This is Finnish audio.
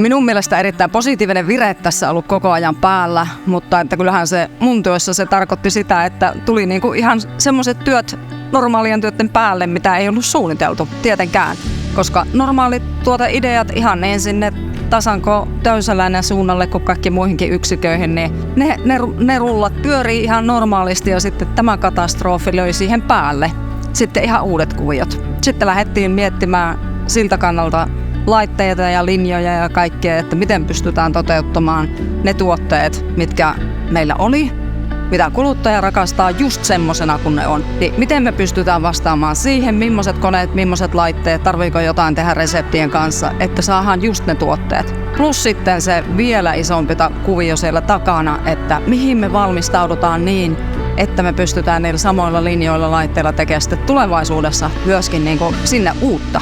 Minun mielestä erittäin positiivinen vire tässä ollut koko ajan päällä, mutta että kyllähän se mun työssä se tarkoitti sitä, että tuli niinku ihan semmoiset työt normaalien työiden päälle, mitä ei ollut suunniteltu tietenkään. Koska normaalit ideat ihan ensin ne tasanko Töysäläinen suunnalle kuin kaikki muihinkin yksiköihin, niin ne rullat pyörii ihan normaalisti ja sitten tämä katastrofi löi siihen päälle. Sitten ihan uudet kuviot. Sitten lähdettiin miettimään siltä kannalta laitteita ja linjoja ja kaikkea, että miten pystytään toteuttamaan ne tuotteet, mitkä meillä oli, mitä kuluttaja rakastaa just semmosena kuin ne on. Niin miten me pystytään vastaamaan siihen, millaiset koneet, millaiset laitteet, tarviiko jotain tehdä reseptien kanssa, että saadaan just ne tuotteet. Plus sitten se vielä isompi kuvio siellä takana, että mihin me valmistaudutaan niin, että me pystytään niillä samoilla linjoilla laitteilla tekemään sitten tulevaisuudessa myöskin niin kuin sinne uutta.